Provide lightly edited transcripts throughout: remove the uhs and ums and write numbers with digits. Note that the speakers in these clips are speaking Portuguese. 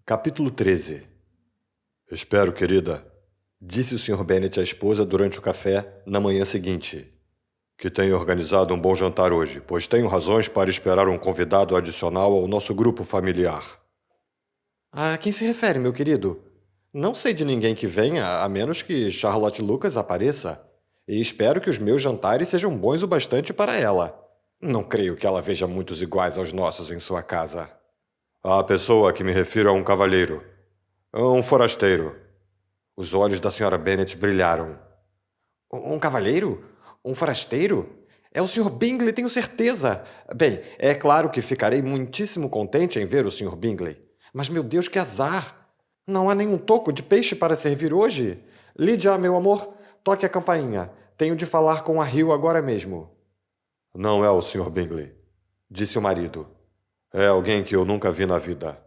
Capítulo 13. Espero, querida, disse o Sr. Bennet à esposa durante o café na manhã seguinte, que tenha organizado um bom jantar hoje, pois tenho razões para esperar um convidado adicional ao nosso grupo familiar. A quem se refere, meu querido? Não sei de ninguém que venha, a menos que Charlotte Lucas apareça. E espero que os meus jantares sejam bons o bastante para ela. Não creio que ela veja muitos iguais aos nossos em sua casa. A pessoa a que me refiro é um cavalheiro, um forasteiro. Os olhos da Sra. Bennet brilharam. Um cavalheiro? Um forasteiro? É o Sr. Bingley, tenho certeza. Bem, é claro que ficarei muitíssimo contente em ver o Sr. Bingley. Mas, meu Deus, que azar! Não há nenhum toco de peixe para servir hoje? Lydia, meu amor, toque a campainha. Tenho de falar com a Hill agora mesmo. Não é o Sr. Bingley, disse o marido. É alguém que eu nunca vi na vida.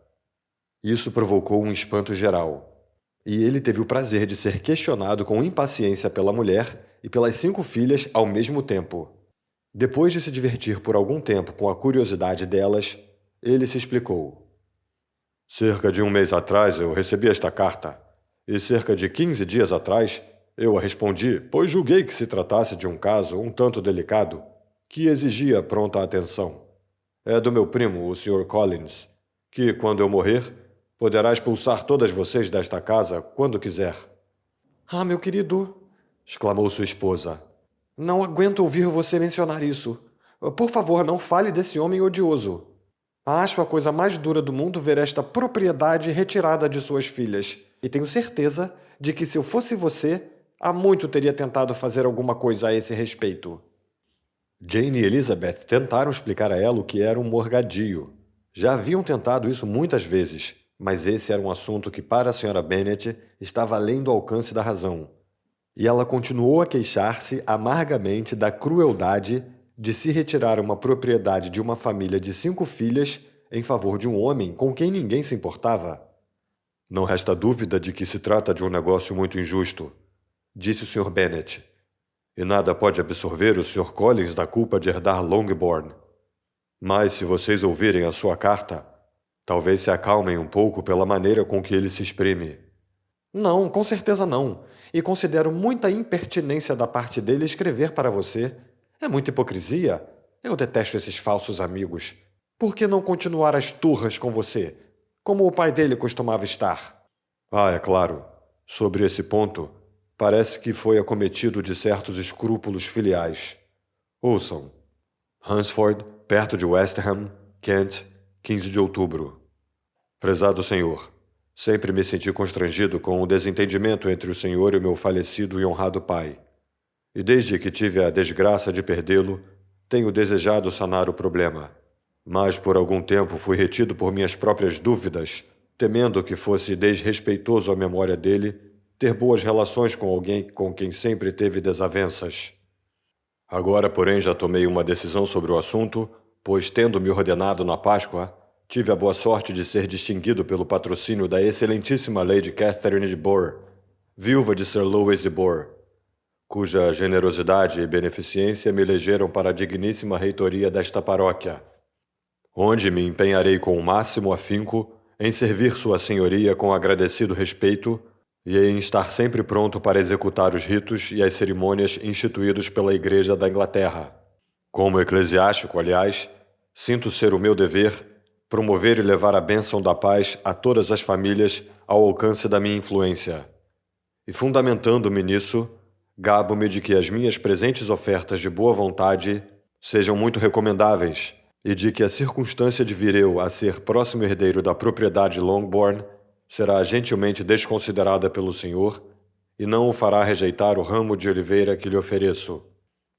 Isso provocou um espanto geral, e ele teve o prazer de ser questionado com impaciência pela mulher e pelas 5 filhas ao mesmo tempo. Depois de se divertir por algum tempo com a curiosidade delas, ele se explicou. Cerca de um mês atrás eu recebi esta carta, e cerca de 15 dias atrás eu a respondi, pois julguei que se tratasse de um caso um tanto delicado, que exigia pronta atenção. É do meu primo, o Sr. Collins, que, quando eu morrer, poderá expulsar todas vocês desta casa quando quiser. Ah, meu querido, exclamou sua esposa. Não aguento ouvir você mencionar isso. Por favor, não fale desse homem odioso. Acho a coisa mais dura do mundo ver esta propriedade retirada de suas filhas. E tenho certeza de que, se eu fosse você, há muito teria tentado fazer alguma coisa a esse respeito. Jane e Elizabeth tentaram explicar a ela o que era um morgadio. Já haviam tentado isso muitas vezes, mas esse era um assunto que, para a Sra. Bennet, estava além do alcance da razão. E ela continuou a queixar-se amargamente da crueldade de se retirar uma propriedade de uma família de 5 filhas em favor de um homem com quem ninguém se importava. Não resta dúvida de que se trata de um negócio muito injusto, disse o Sr. Bennet. E nada pode absolver o Sr. Collins da culpa de herdar Longbourn. Mas se vocês ouvirem a sua carta, talvez se acalmem um pouco pela maneira com que ele se exprime. Não, com certeza não. E considero muita impertinência da parte dele escrever para você. É muita hipocrisia. Eu detesto esses falsos amigos. Por que não continuar as turras com você, como o pai dele costumava estar? Ah, é claro. Sobre esse ponto, parece que foi acometido de certos escrúpulos filiais. Ouçam. Hunsford, perto de West Ham, Kent, 15 de outubro. Prezado senhor, sempre me senti constrangido com o desentendimento entre o senhor e o meu falecido e honrado pai. E desde que tive a desgraça de perdê-lo, tenho desejado sanar o problema. Mas por algum tempo fui retido por minhas próprias dúvidas, temendo que fosse desrespeitoso à memória dele ter boas relações com alguém com quem sempre teve desavenças. Agora, porém, já tomei uma decisão sobre o assunto, pois, tendo-me ordenado na Páscoa, tive a boa sorte de ser distinguido pelo patrocínio da excelentíssima Lady Catherine de Bourgh, viúva de Sir Lewis de Bourgh, cuja generosidade e beneficência me elegeram para a digníssima reitoria desta paróquia, onde me empenharei com o máximo afinco em servir Sua Senhoria com agradecido respeito e em estar sempre pronto para executar os ritos e as cerimônias instituídos pela Igreja da Inglaterra. Como eclesiástico, aliás, sinto ser o meu dever promover e levar a bênção da paz a todas as famílias ao alcance da minha influência. E fundamentando-me nisso, gabo-me de que as minhas presentes ofertas de boa vontade sejam muito recomendáveis e de que a circunstância de vir eu a ser próximo herdeiro da propriedade Longbourn será gentilmente desconsiderada pelo senhor e não o fará rejeitar o ramo de oliveira que lhe ofereço.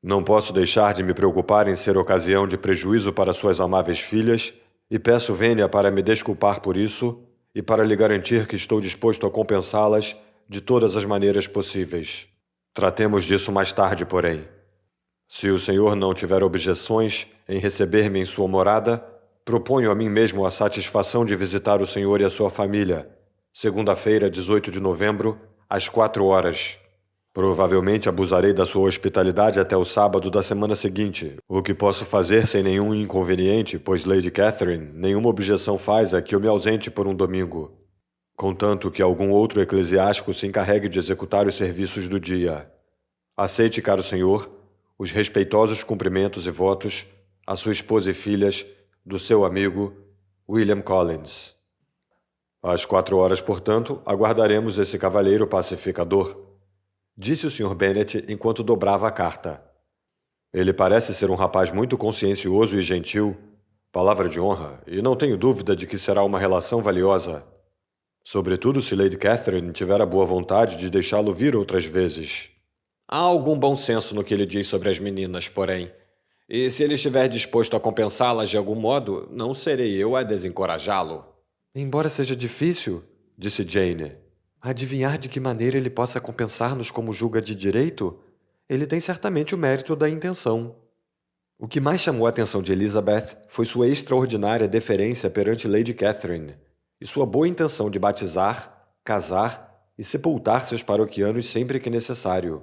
Não posso deixar de me preocupar em ser ocasião de prejuízo para suas amáveis filhas e peço vênia para me desculpar por isso e para lhe garantir que estou disposto a compensá-las de todas as maneiras possíveis. Tratemos disso mais tarde, porém. Se o senhor não tiver objeções em receber-me em sua morada, proponho a mim mesmo a satisfação de visitar o senhor e a sua família, segunda-feira, 18 de novembro, às 4 horas. Provavelmente abusarei da sua hospitalidade até o sábado da semana seguinte, o que posso fazer sem nenhum inconveniente, pois Lady Catherine nenhuma objeção faz a que eu me ausente por um domingo. contanto que algum outro eclesiástico se encarregue de executar os serviços do dia. Aceite, caro senhor, os respeitosos cumprimentos e votos à sua esposa e filhas do seu amigo William Collins. Às 4 horas, portanto, aguardaremos esse cavalheiro pacificador, disse o Sr. Bennet enquanto dobrava a carta. Ele parece ser um rapaz muito consciencioso e gentil, palavra de honra, e não tenho dúvida de que será uma relação valiosa. Sobretudo se Lady Catherine tiver a boa vontade de deixá-lo vir outras vezes. Há algum bom senso no que ele diz sobre as meninas, porém. E se ele estiver disposto a compensá-las de algum modo, não serei eu a desencorajá-lo. Embora seja difícil, disse Jane, adivinhar de que maneira ele possa compensar-nos como julga de direito, ele tem certamente o mérito da intenção. O que mais chamou a atenção de Elizabeth foi sua extraordinária deferência perante Lady Catherine e sua boa intenção de batizar, casar e sepultar seus paroquianos sempre que necessário.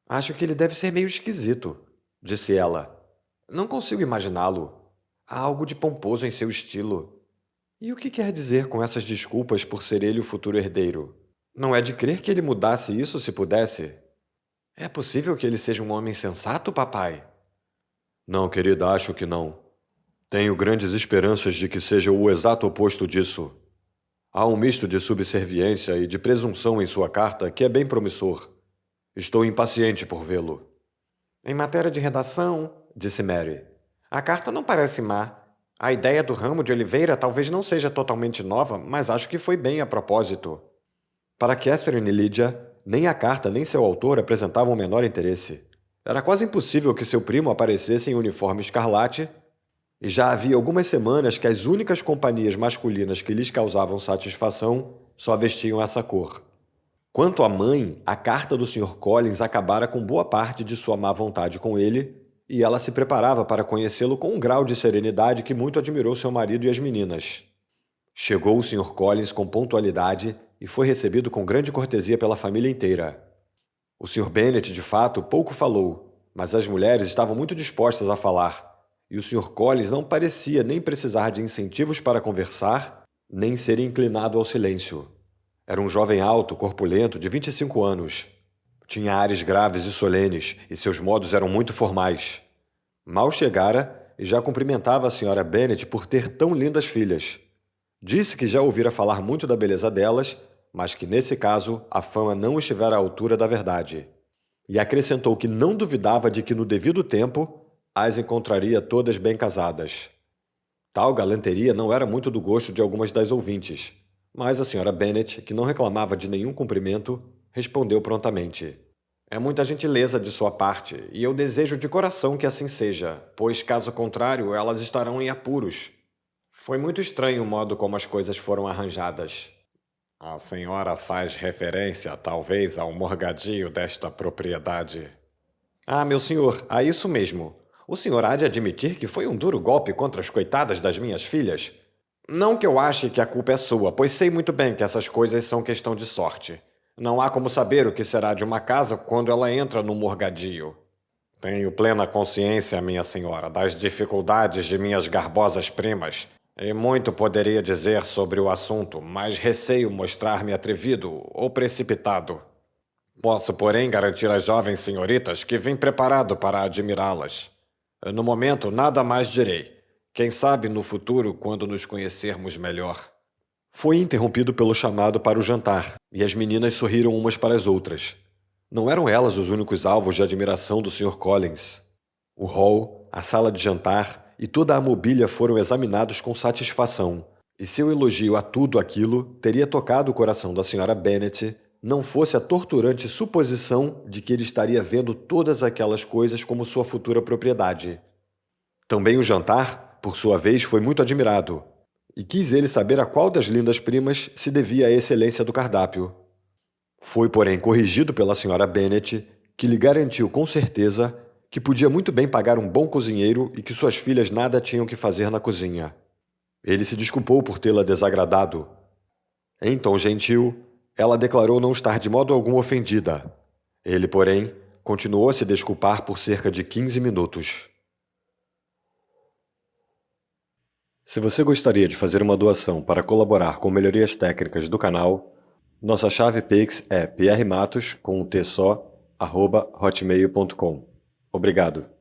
Acho que ele deve ser meio esquisito, disse ela. Não consigo imaginá-lo. Há algo de pomposo em seu estilo. E o que quer dizer com essas desculpas por ser ele o futuro herdeiro? Não é de crer que ele mudasse isso se pudesse? É possível que ele seja um homem sensato, papai? Não, querida, acho que não. Tenho grandes esperanças de que seja o exato oposto disso. Há um misto de subserviência e de presunção em sua carta que é bem promissor. Estou impaciente por vê-lo. Em matéria de redação, disse Mary, a carta não parece má. A ideia do ramo de oliveira talvez não seja totalmente nova, mas acho que foi bem a propósito. Para Catherine e Lydia, nem a carta nem seu autor apresentavam o menor interesse. Era quase impossível que seu primo aparecesse em uniforme escarlate, e já havia algumas semanas que as únicas companhias masculinas que lhes causavam satisfação só vestiam essa cor. Quanto à mãe, a carta do Sr. Collins acabara com boa parte de sua má vontade com ele, e ela se preparava para conhecê-lo com um grau de serenidade que muito admirou seu marido e as meninas. Chegou o Sr. Collins com pontualidade e foi recebido com grande cortesia pela família inteira. O Sr. Bennet, de fato, pouco falou, mas as mulheres estavam muito dispostas a falar, e o Sr. Collins não parecia nem precisar de incentivos para conversar, nem ser inclinado ao silêncio. Era um jovem alto, corpulento, de 25 anos. Tinha ares graves e solenes, e seus modos eram muito formais. Mal chegara e já cumprimentava a Sra. Bennet por ter tão lindas filhas. Disse que já ouvira falar muito da beleza delas, mas que nesse caso a fama não estivera à altura da verdade. E acrescentou que não duvidava de que no devido tempo as encontraria todas bem casadas. Tal galanteria não era muito do gosto de algumas das ouvintes, mas a Sra. Bennet, que não reclamava de nenhum cumprimento, respondeu prontamente. É muita gentileza de sua parte, e eu desejo de coração que assim seja, pois, caso contrário, elas estarão em apuros. Foi muito estranho o modo como as coisas foram arranjadas. A senhora faz referência, talvez, ao morgadio desta propriedade. Ah, meu senhor, a isso mesmo. O senhor há de admitir que foi um duro golpe contra as coitadas das minhas filhas? Não que eu ache que a culpa é sua, pois sei muito bem que essas coisas são questão de sorte. Não há como saber o que será de uma casa quando ela entra no morgadio. Tenho plena consciência, minha senhora, das dificuldades de minhas garbosas primas, e muito poderia dizer sobre o assunto, mas receio mostrar-me atrevido ou precipitado. Posso, porém, garantir às jovens senhoritas que vim preparado para admirá-las. No momento, nada mais direi. Quem sabe no futuro, quando nos conhecermos melhor. Foi interrompido pelo chamado para o jantar, e as meninas sorriram umas para as outras. Não eram elas os únicos alvos de admiração do Sr. Collins. O hall, a sala de jantar e toda a mobília foram examinados com satisfação, e seu elogio a tudo aquilo teria tocado o coração da Sra. Bennet, não fosse a torturante suposição de que ele estaria vendo todas aquelas coisas como sua futura propriedade. Também o jantar, por sua vez, foi muito admirado, e quis ele saber a qual das lindas primas se devia a excelência do cardápio. Foi, porém, corrigido pela Sra. Bennet, que lhe garantiu com certeza que podia muito bem pagar um bom cozinheiro e que suas filhas nada tinham que fazer na cozinha. Ele se desculpou por tê-la desagradado. Em tom gentil, ela declarou não estar de modo algum ofendida. Ele, porém, continuou a se desculpar por cerca de 15 minutos. Se você gostaria de fazer uma doação para colaborar com melhorias técnicas do canal, nossa chave Pix é prmatos, com um T só, @hotmail.com. Obrigado.